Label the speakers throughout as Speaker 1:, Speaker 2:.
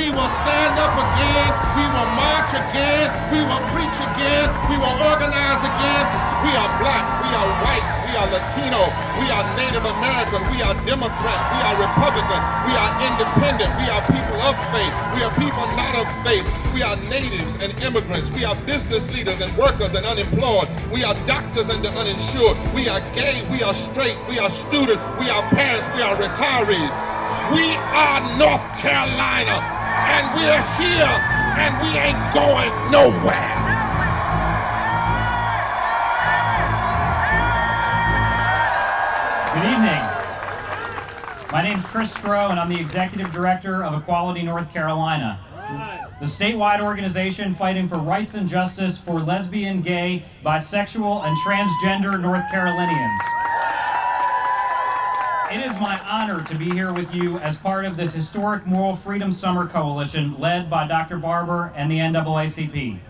Speaker 1: We will stand up again. We will march again. We will preach again. We will organize again. We are black. We are white. We are Latino. We are Native American. We are Democrat. We are Republican. We are independent. We are people of faith. We are people not of faith. We are natives and immigrants. We are business leaders and workers and unemployed. We are doctors and the uninsured. We are gay. We are straight. We are students. We are parents. We are retirees. We are North Carolina, and we're here, and we ain't going nowhere.
Speaker 2: Good evening. My name's Sgro, and I'm the Executive Director of Equality North Carolina, the statewide organization fighting for rights and justice for lesbian, gay, bisexual, and transgender North Carolinians. It is my honor to be here with you as part of this historic Moral Freedom Summer Coalition led by Dr. Barber and the NAACP.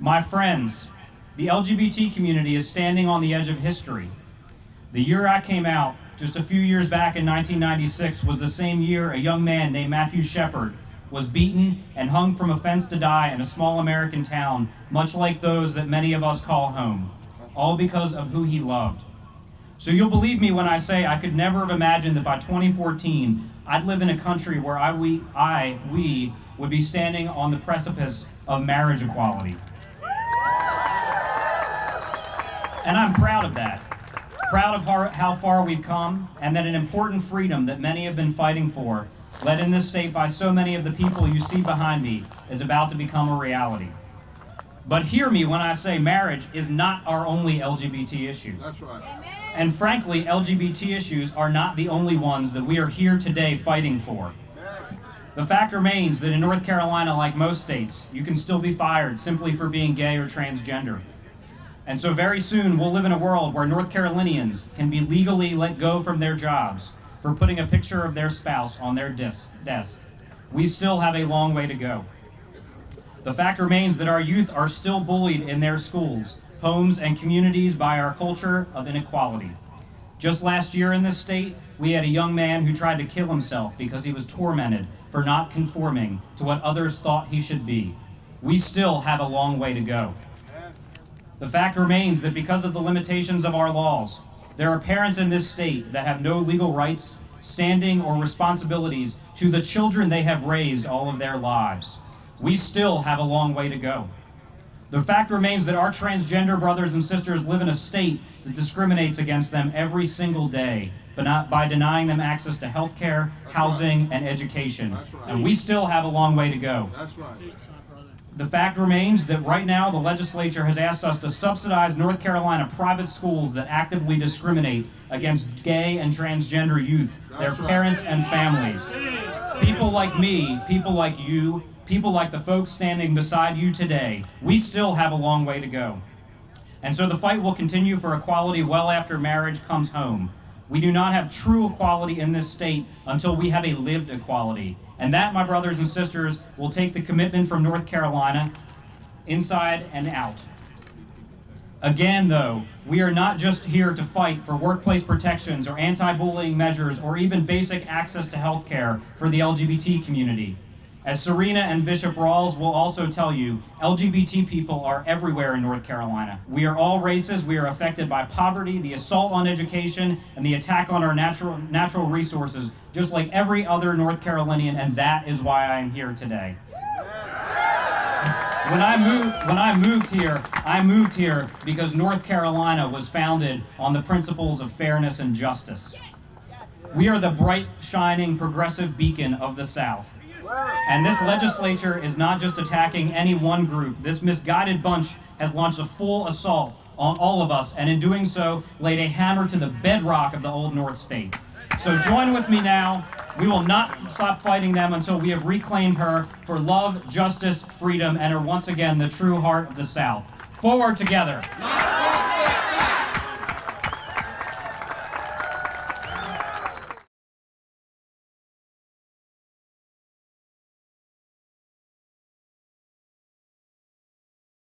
Speaker 2: My friends, the LGBT community is standing on the edge of history. The year I came out, just a few years back in 1996, was the same year a young man named Matthew Shepard was beaten and hung from a fence to die in a small American town, much like those that many of us call home, all because of who he loved. So you'll believe me when I say I could never have imagined that by 2014, I'd live in a country where we would be standing on the precipice of marriage equality. And I'm proud of that. Proud of how far we've come, and that an important freedom that many have been fighting for, led in this state by so many of the people you see behind me, is about to become a reality. But hear me when I say marriage is not our only LGBT issue.
Speaker 1: That's right.
Speaker 2: And frankly, LGBT issues are not the only ones that we are here today fighting for. The fact remains that in North Carolina, like most states, you can still be fired simply for being gay or transgender. And so very soon we'll live in a world where North Carolinians can be legally let go from their jobs for putting a picture of their spouse on their desk. We still have a long way to go. The fact remains that our youth are still bullied in their schools, homes, and communities by our culture of inequality. Just last year in this state, we had a young man who tried to kill himself because he was tormented for not conforming to what others thought he should be. We still have a long way to go. The fact remains that because of the limitations of our laws, there are parents in this state that have no legal rights, standing, or responsibilities to the children they have raised all of their lives. We still have a long way to go. The fact remains that our transgender brothers and sisters live in a state that discriminates against them every single day, but not by denying them access to health care, housing, and education. And we still have a long way to go.
Speaker 1: That's right.
Speaker 2: The fact remains that right now the legislature has asked us to subsidize North Carolina private schools that actively discriminate against gay and transgender youth, their parents and families. People like me, people like you, people like the folks standing beside you today, we still have a long way to go. And so the fight will continue for equality well after marriage comes home. We do not have true equality in this state until we have a lived equality. And that, my brothers and sisters, will take the commitment from North Carolina inside and out. Again, though, we are not just here to fight for workplace protections or anti-bullying measures or even basic access to health care for the LGBT community. As Serena and Bishop Rawls will also tell you, LGBT people are everywhere in North Carolina. We are all races. We are affected by poverty, the assault on education, and the attack on our natural resources, just like every other North Carolinian, and that is why I am here today. When I moved here because North Carolina was founded on the principles of fairness and justice. We are the bright, shining, progressive beacon of the South. And this legislature is not just attacking any one group. This misguided bunch has launched a full assault on all of us, and in doing so, laid a hammer to the bedrock of the Old North State. So join with me now. We will not stop fighting them until we have reclaimed her for love, justice, freedom, and are once again the true heart of the South. Forward together.